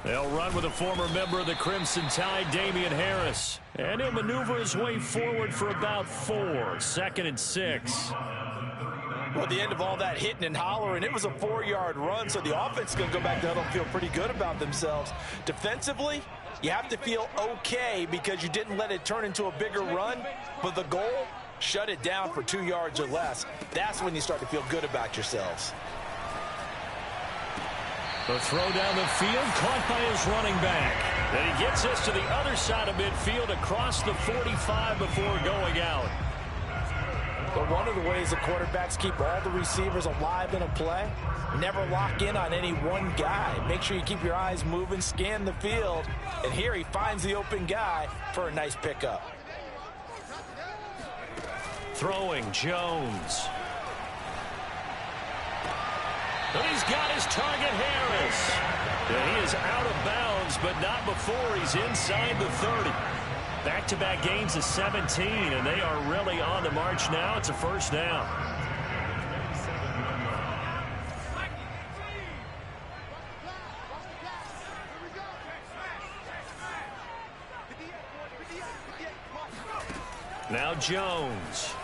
They'll run with a former member of the Crimson Tide, Damian Harris. And he'll maneuver his way forward for about 4. 2nd and 6. Well, at the end of all that hitting and hollering, it was a 4-yard run, so the offense is going to go back to huddle and feel pretty good about themselves. Defensively, you have to feel okay because you didn't let it turn into a bigger run, but the goal, shut it down for 2 yards or less. That's when you start to feel good about yourselves. The throw down the field, caught by his running back. And he gets us to the other side of midfield across the 45 before going out. But one of the ways the quarterbacks keep all the receivers alive in a play, never lock in on any one guy. Make sure you keep your eyes moving, scan the field. And here he finds the open guy for a nice pickup. Throwing, Jones. And he's got his target, Harris. And he is out of bounds, but not before he's inside the 30. Back-to-back gains of 17, and they are really on the march now. It's a first down. Now Jones.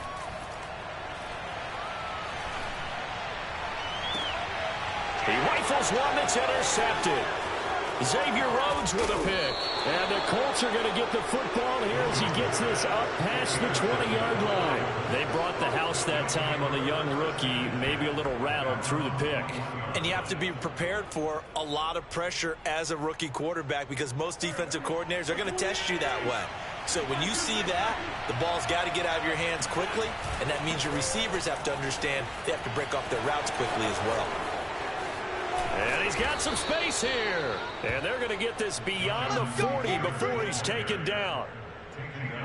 He rifles one that's intercepted. Xavier Rhodes with a pick. And the Colts are going to get the football here as he gets this up past the 20-yard line. They brought the house that time on the young rookie, maybe a little rattled through the pick. And you have to be prepared for a lot of pressure as a rookie quarterback because most defensive coordinators are going to test you that way. So when you see that, the ball's got to get out of your hands quickly, and that means your receivers have to understand they have to break off their routes quickly as well. And he's got some space here. And they're going to get this beyond the 40 before he's taken down.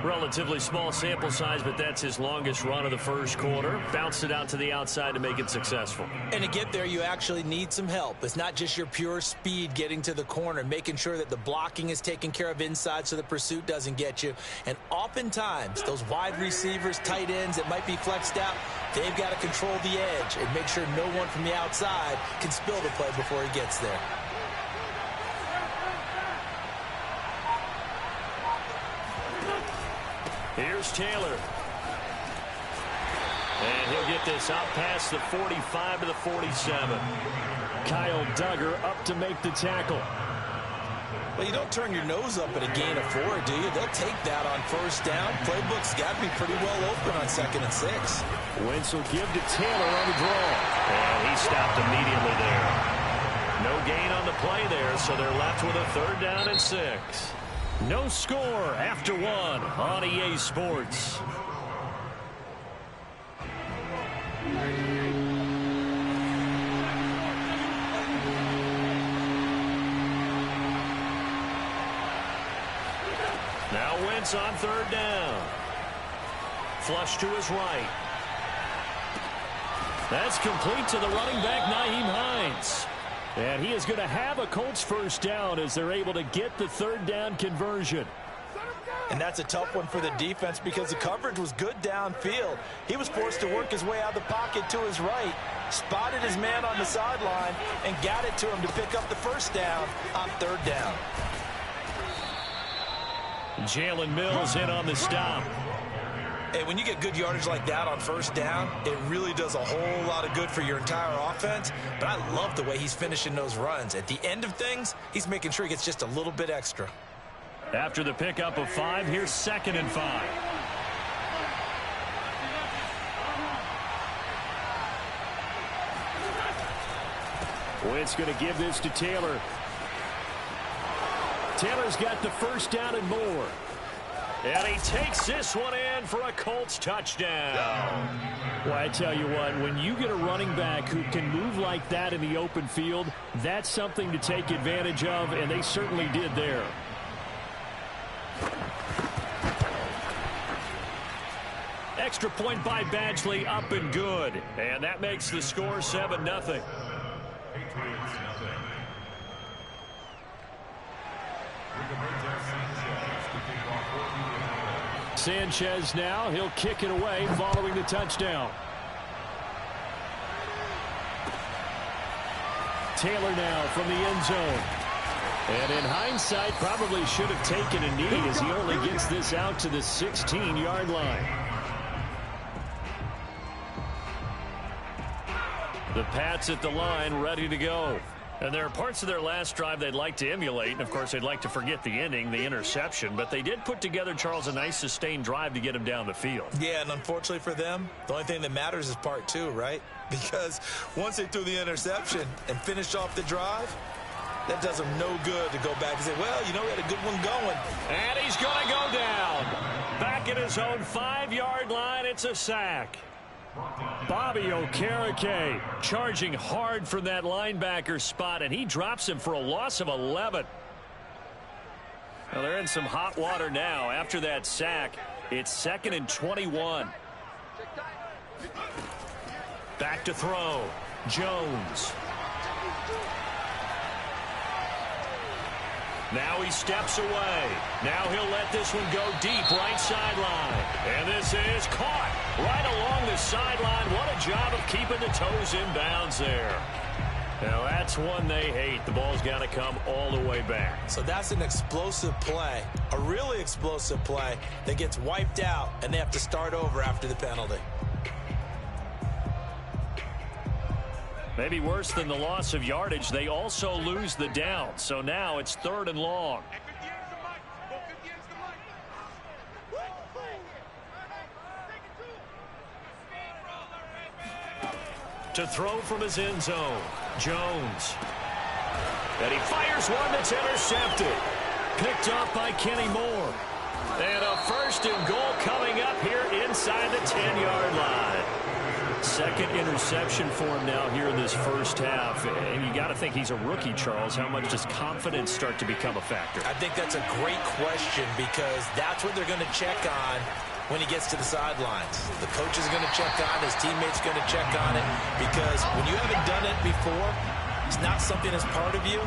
Relatively small sample size, but that's his longest run of the first quarter. Bounced it out to the outside to make it successful. And to get there, you actually need some help. It's not just your pure speed getting to the corner, making sure that the blocking is taken care of inside so the pursuit doesn't get you. And oftentimes, those wide receivers, tight ends that might be flexed out, they've got to control the edge and make sure no one from the outside can spill the play before he gets there. Here's Taylor. And he'll get this out past the 45 to the 47. Kyle Duggar up to make the tackle. Well, you don't turn your nose up at a gain of 4, do you? They'll take that on first down. Playbook's got to be pretty well open on 2nd and 6. Wentz will give to Taylor on the draw. And he stopped immediately there. No gain on the play there, so they're left with a 3rd down and 6. No score after 1 on EA Sports. Now Wentz on 3rd down. Flush to his right. That's complete to the running back, Nyheim Hines. And he is going to have a Colts first down as they're able to get the 3rd down conversion. And that's a tough one for the defense because the coverage was good downfield. He was forced to work his way out of the pocket to his right, spotted his man on the sideline, and got it to him to pick up the first down on 3rd down. Jalen Mills in on the stop. And when you get good yardage like that on first down, it really does a whole lot of good for your entire offense. But I love the way he's finishing those runs. At the end of things, he's making sure he gets just a little bit extra. After the pickup of 5, here's 2nd and 5. Wentz going to give this to Taylor. Taylor's got the first down and more. And he takes this one in for a Colts touchdown. Well, I tell you what, when you get a running back who can move like that in the open field, that's something to take advantage of, and they certainly did there. Extra point by Badgley, up and good. And that makes the score 7-0. Sanchez now, he'll kick it away following the touchdown. Taylor now from the end zone. And in hindsight, probably should have taken a knee as he only gets this out to the 16-yard line. The Pats at the line, ready to go. And there are parts of their last drive they'd like to emulate. And, of course, they'd like to forget the ending, the interception. But they did put together, Charles, a nice sustained drive to get him down the field. Yeah, and unfortunately for them, the only thing that matters is part two, right? Because once they threw the interception and finished off the drive, that does them no good to go back and say, well, you know, we had a good one going. And he's going to go down. Back at his own 5-yard line, it's a sack. Bobby Okereke charging hard from that linebacker spot, and he drops him for a loss of 11. Well, they're in some hot water now. After that sack, it's 2nd and 21. Back to throw. Jones. Now he steps away. Now he'll let this one go deep right sideline. And this is caught right along the sideline. What a job of keeping the toes in bounds there. Now that's one they hate. The ball's got to come all the way back. So that's an explosive play, a really explosive play that gets wiped out, and they have to start over after the penalty. Maybe worse than the loss of yardage, they also lose the down. So now it's 3rd and long. To throw from his end zone, Jones. And he fires one that's intercepted. Picked off by Kenny Moore. And a 1st and goal coming up here inside the 10-yard line. 2nd interception for him now here in this first half. And you got to think he's a rookie, Charles. How much does confidence start to become a factor? I think that's a great question because that's what they're going to check on when he gets to the sidelines. The coach is going to check on, his teammates going to check on it, because when you haven't done it before, it's not something that's part of you.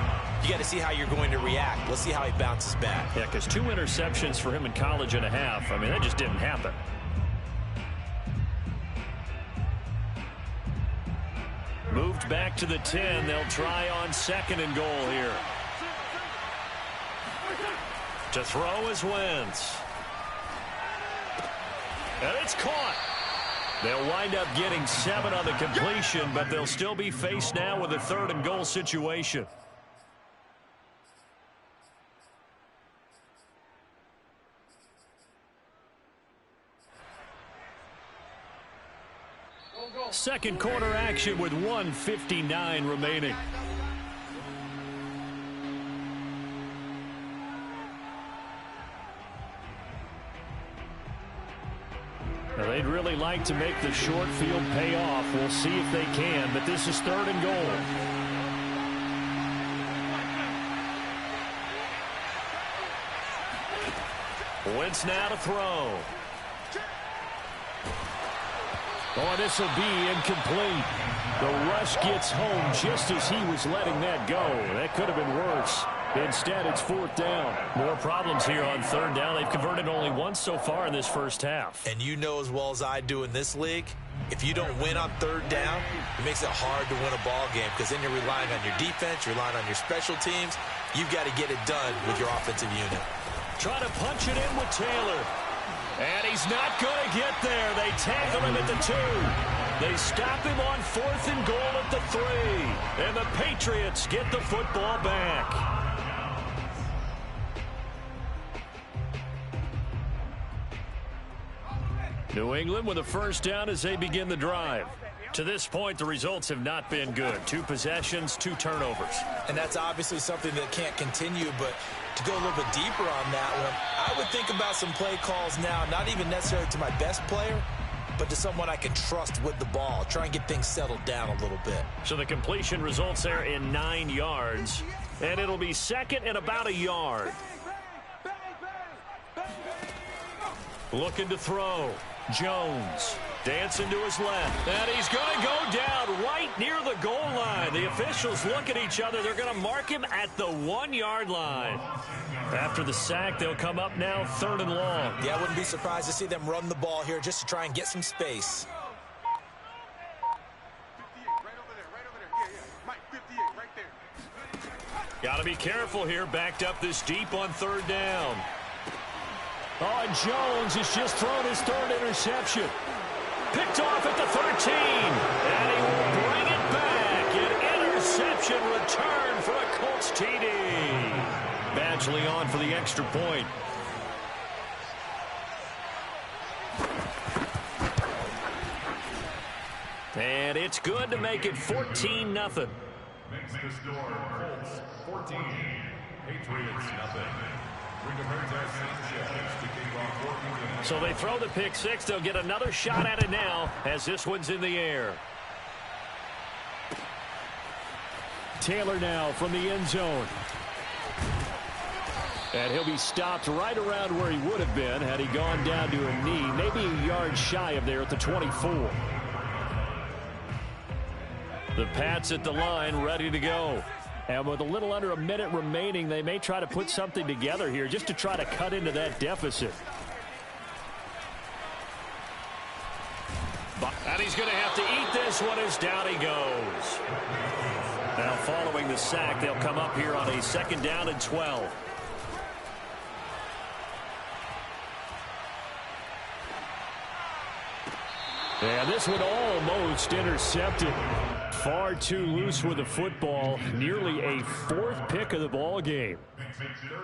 You got to see how you're going to react. Let's see how he bounces back. Yeah, because 2 interceptions for him in college and a half. I mean, that just didn't happen. Moved back to the 10. They'll try on 2nd and goal here. To throw is Wentz. And it's caught. They'll wind up getting 7 on the completion, but they'll still be faced now with a 3rd and goal situation. Second quarter action with 1:59 remaining. Now they'd really like to make the short field pay off. We'll see if they can, but this is 3rd and goal. Wentz now to throw. Oh, this will be incomplete. The rush gets home just as he was letting that go. That could have been worse. Instead, it's 4th down. More problems here on 3rd down. They've converted only once so far in this first half. And you know as well as I do in this league, if you don't win on 3rd down, it makes it hard to win a ball game because then you're relying on your defense, you're relying on your special teams. You've got to get it done with your offensive unit. Trying to punch it in with Taylor. And he's not going to get there. They tackle him at the 2. They stop him on 4th and goal at the 3. And the Patriots get the football back. New England with a 1st down as they begin the drive. To this point, the results have not been good. 2 possessions, 2 turnovers. And that's obviously something that can't continue, but to go a little bit deeper on that one, I would think about some play calls now, not even necessarily to my best player, but to someone I can trust with the ball. Try and get things settled down a little bit. So the completion results there in 9 yards, and it'll be 2nd and about a yard. Looking to throw. Jones dancing to his left. And he's going to go down right near the goal line. The officials look at each other. They're going to mark him at the 1-yard line. After the sack, they'll come up now 3rd and long. Yeah, I wouldn't be surprised to see them run the ball here just to try and get some space. 58, right over there. Yeah. Mike, 58, right there. Got to be careful here, backed up this deep on third down. Oh, and Jones has just thrown his third interception. Picked off at the 13. And he will bring it back. An interception return for a Colts TD. Badgley on for the extra point. And it's good to make it 14-0. Makes the score Colts 14, Patriots nothing. So they throw the pick six. They'll get another shot at it now as this one's in the air. Taylor now from the end zone. And he'll be stopped right around where he would have been had he gone down to a knee, maybe a yard shy of there at the 24. The Pats at the line ready to go. And with a little under a minute remaining, they may try to put something together here just to try to cut into that deficit. And he's going to have to eat this one as down he goes. Now following the sack, they'll come up here on a 2nd down and 12. And this one almost intercepted. Far too loose with the football. Nearly a 4th pick of the ball game.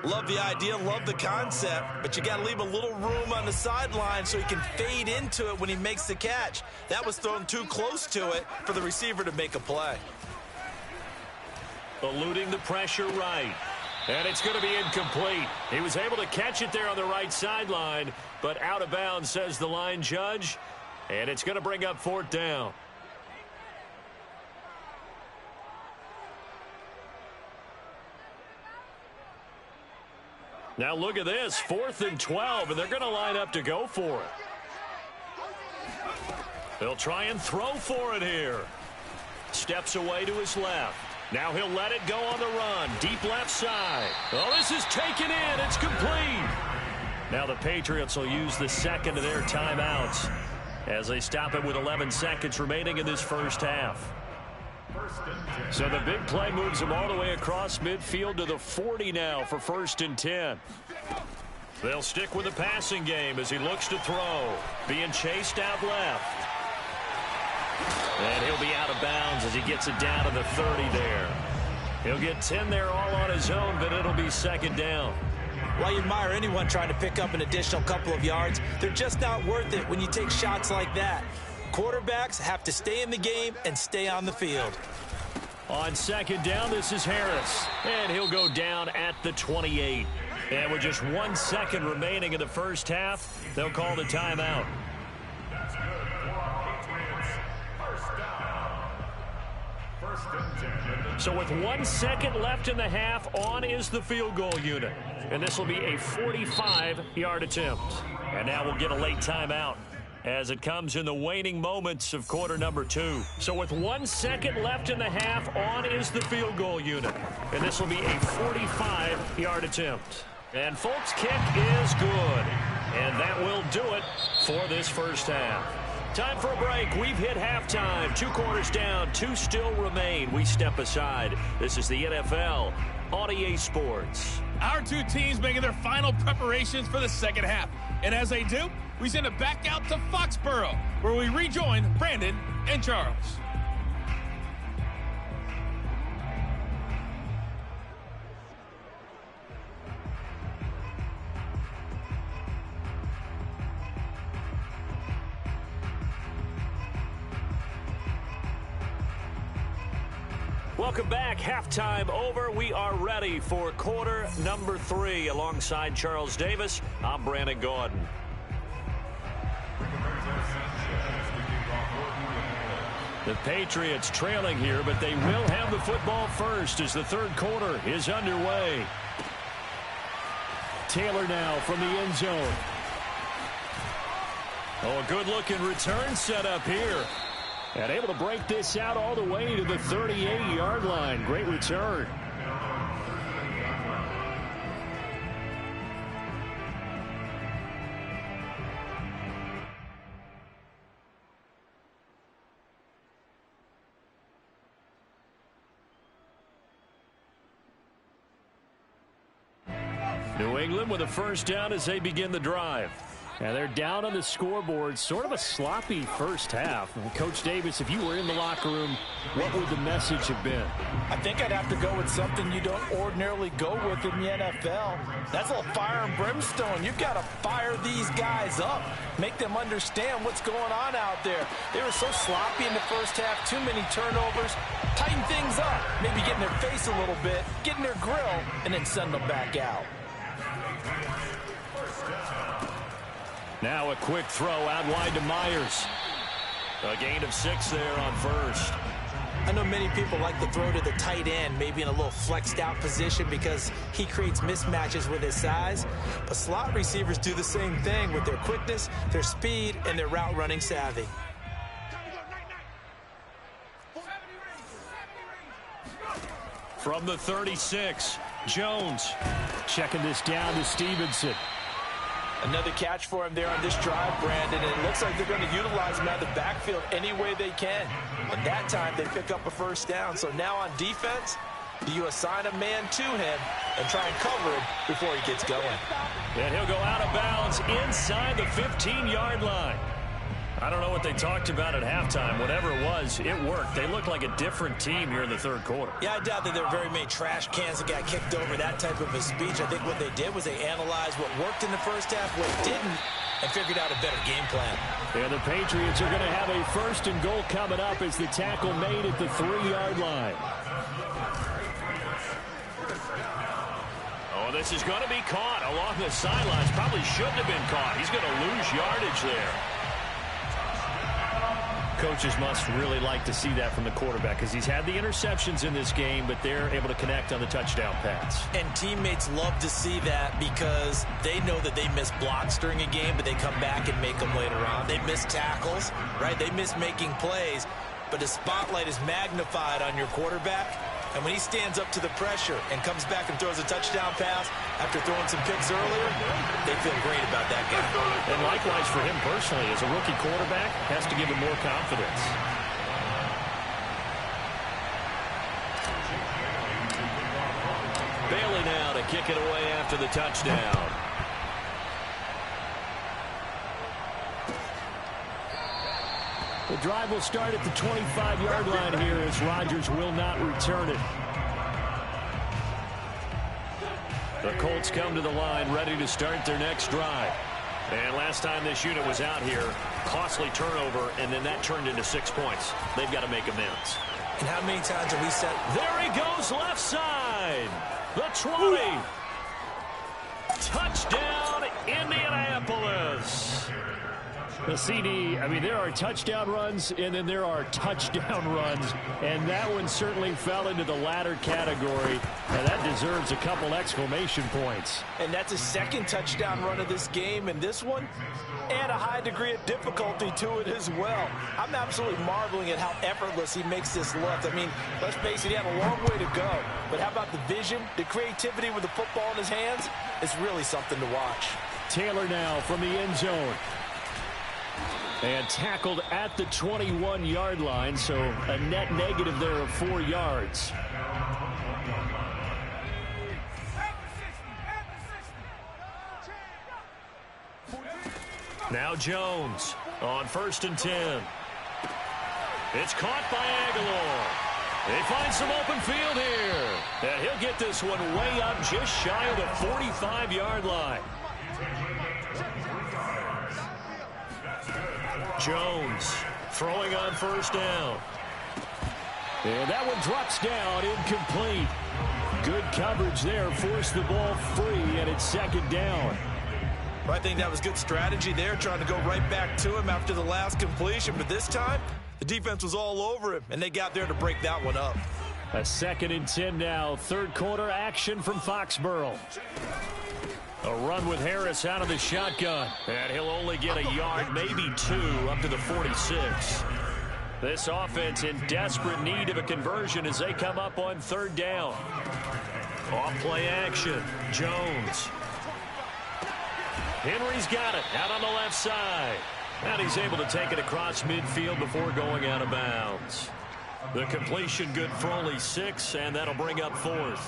Love the idea, love the concept, but you got to leave a little room on the sideline so he can fade into it when he makes the catch. That was thrown too close to it for the receiver to make a play. Eluding the pressure right. And it's going to be incomplete. He was able to catch it there on the right sideline, but out of bounds, says the line judge. And it's going to bring up 4th down. Now look at this, 4th and 12, and they're going to line up to go for it. They'll try and throw for it here. Steps away to his left. Now he'll let it go on the run. Deep left side. Oh, this is taken in. It's complete. Now the Patriots will use the second of their timeouts as they stop it with 11 seconds remaining in this first half. So the big play moves them all the way across midfield to the 40 now for 1st and 10. They'll stick with the passing game as he looks to throw. Being chased out left. And he'll be out of bounds as he gets it down to the 30 there. He'll get 10 there all on his own, but it'll be 2nd down. Well, you admire anyone trying to pick up an additional couple of yards. They're just not worth it when you take shots like that. Quarterbacks have to stay in the game and stay on the field. On 2nd down, this is Harris. And he'll go down at the 28. And with just 1 second remaining in the first half, they'll call the timeout. That's good for Patriots. 1st down. 1st and 10. So with 1 second left in the half, on is the field goal unit. And this will be a 45-yard attempt. And now we'll get a late timeout as it comes in the waning moments of quarter number 2. So with 1 second left in the half, on is the field goal unit. And this will be a 45-yard attempt. And Folk's kick is good. And that will do it for this first half. Time for a break. We've hit halftime. 2 quarters down, 2 still remain. We step aside. This is the NFL on EA Sports. Our 2 teams making their final preparations for the second half. And as they do, we send it back out to Foxborough, where we rejoin Brandon and Charles. Welcome back. Halftime over. We are ready for quarter number 3. Alongside Charles Davis, I'm Brandon Gordon. The Patriots trailing here, but they will have the football first as the 3rd quarter is underway. Taylor now from the end zone. Oh, a good-looking return set up here. And able to break this out all the way to the 38-yard line. Great return. New England with a first down as they begin the drive. And they're down on the scoreboard. Sort of a sloppy first half. And Coach Davis, if you were in the locker room, what would the message have been? I think I'd have to go with something you don't ordinarily go with in the NFL. That's a little fire and brimstone. You've got to fire these guys up. Make them understand what's going on out there. They were so sloppy in the first half. Too many turnovers. Tighten things up. Maybe get in their face a little bit. Get in their grill. And then send them back out. Now a quick throw out wide to Myers. A gain of 6 there on first. I know many people like to throw to the tight end, maybe in a little flexed out position because he creates mismatches with his size. But slot receivers do the same thing with their quickness, their speed, and their route running savvy. From the 36, Jones checking this down to Stevenson. Another catch for him there on this drive, Brandon, and it looks like they're going to utilize him out of the backfield any way they can. And that time, they pick up a first down. So now on defense, do you assign a man to him and try and cover him before he gets going? And he'll go out of bounds inside the 15-yard line. I don't know what they talked about at halftime. Whatever it was, it worked. They looked like a different team here in the third quarter. Yeah, I doubt that there were very many trash cans that got kicked over, that type of a speech. I think what they did was they analyzed what worked in the first half, what didn't, and figured out a better game plan. And the Patriots are going to have a first and goal coming up as the tackle made at the 3-yard line. Oh, this is going to be caught along the sidelines. Probably shouldn't have been caught. He's going to lose yardage there. Coaches must really like to see that from the quarterback because he's had the interceptions in this game, but they're able to connect on the touchdown pass. And teammates love to see that because they know that they miss blocks during a game, but they come back and make them later on. They miss tackles, right? They miss making plays, but the spotlight is magnified on your quarterback. And when he stands up to the pressure and comes back and throws a touchdown pass after throwing some picks earlier, they feel great about that guy. And likewise for him personally, as a rookie quarterback, has to give him more confidence. Bailey now to kick it away after the touchdown. The drive will start at the 25-yard line here as Rodgers will not return it. The Colts come to the line ready to start their next drive. And last time this unit was out here, costly turnover, and then that turned into 6 points. They've got to make amends. And how many times have we said, there he goes left side. The 20. Touchdown, Indianapolis. The CD, I mean, there are touchdown runs, and then there are touchdown runs, and that one certainly fell into the latter category, and that deserves a couple exclamation points. And that's his second touchdown run of this game, and this one, and a high degree of difficulty to it as well. I'm absolutely marveling at how effortless he makes this look. I mean, let's face it, he had a long way to go, but how about the vision, the creativity with the football in his hands? It's really something to watch. Taylor now from the end zone. And tackled at the 21-yard line, so a net negative there of 4 yards. Now Jones on 1st and 10. It's caught by Aguilar. They find some open field here. And he'll get this one way up just shy of the 45-yard line. Jones throwing on 1st down. And that one drops down, incomplete. Good coverage there, forced the ball free, and it's 2nd down. Well, I think that was good strategy there, trying to go right back to him after the last completion. But this time, the defense was all over him, and they got there to break that one up. A 2nd and 10 now, third quarter action from Foxborough. A run with Harris out of the shotgun. And he'll only get a yard, maybe 2, up to the 46. This offense in desperate need of a conversion as they come up on 3rd down. Off play action. Jones. Henry's got it out on the left side. And he's able to take it across midfield before going out of bounds. The completion good for only 6, and that'll bring up 4th.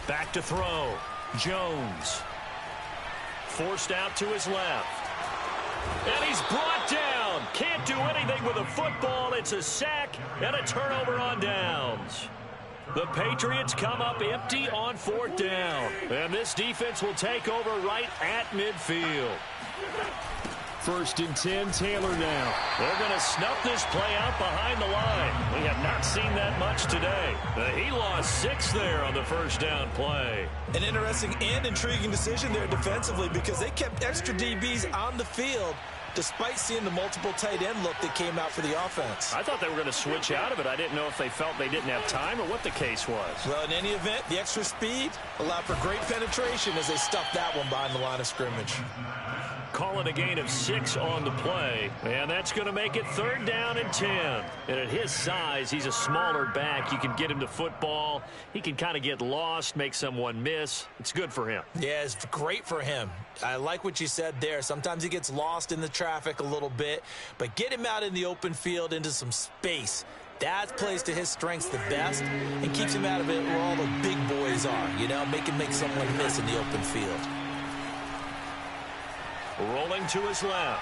Back to throw. Jones. Forced out to his left. And he's brought down. Can't do anything with a football. It's a sack and a turnover on downs. The Patriots come up empty on 4th down. And this defense will take over right at midfield. 1st and 10, Taylor now. They're going to snuff this play out behind the line. We have not seen that much today. He lost 6 there on the 1st down play. An interesting and intriguing decision there defensively because they kept extra DBs on the field despite seeing the multiple tight end look that came out for the offense. I thought they were going to switch out of it. I didn't know if they felt they didn't have time or what the case was. Well, in any event, the extra speed allowed for great penetration as they stuffed that one behind the line of scrimmage. Calling a gain of 6 on the play, and that's going to make it 3rd down and 10. And at his size, he's a smaller back. You can get him to football. He can kind of get lost, make someone miss. It's good for him. Yeah, it's great for him. I like what you said there. Sometimes he gets lost in the traffic a little bit, but get him out in the open field into some space. That plays to his strengths the best and keeps him out of it where all the big boys are, you know, make someone miss in the open field. Rolling to his left.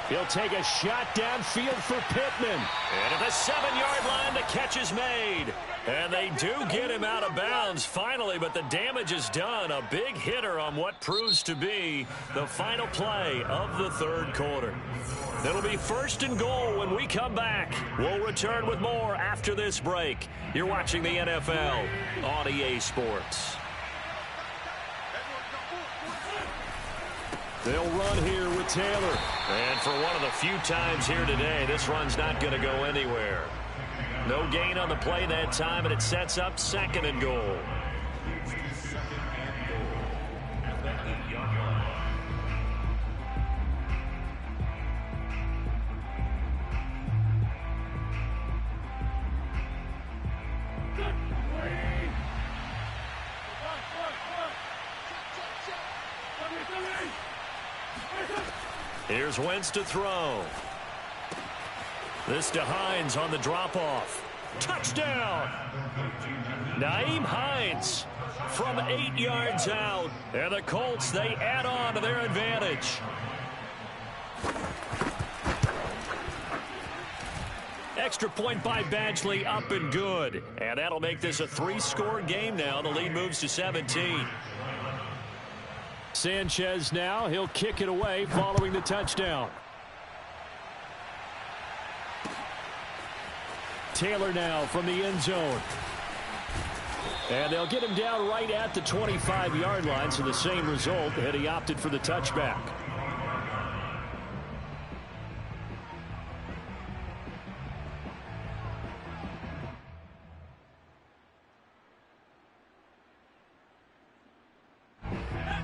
He'll take a shot downfield for Pittman. And at the 7-yard line, the catch is made. And they do get him out of bounds finally, but the damage is done. A big hitter on what proves to be the final play of the 3rd quarter. It'll be 1st and goal when we come back. We'll return with more after this break. You're watching the NFL on EA Sports. They'll run here with Taylor. And for one of the few times here today, this run's not going to go anywhere. No gain on the play that time, and it sets up 2nd and goal. Here's Wentz to throw. This to Hines on the drop-off. Touchdown! Nyheim Hines from 8 yards out. And the Colts, they add on to their advantage. Extra point by Badgley, up and good. And that'll make this a 3-score game now. The lead moves to 17. Sanchez now, he'll kick it away following the touchdown. Taylor now from the end zone. And they'll get him down right at the 25-yard line, so the same result, and he opted for the touchback.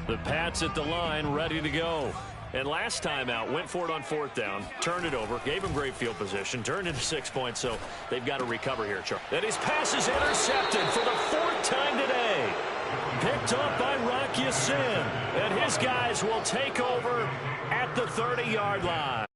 The Pats at the line, ready to go. And last time out, went for it on 4th down, turned it over, gave him great field position, turned into 6 points, so they've got to recover here, Charles. And his pass is intercepted for the 4th time today. Picked up by Rock Ya-Sin, and his guys will take over at the 30-yard line.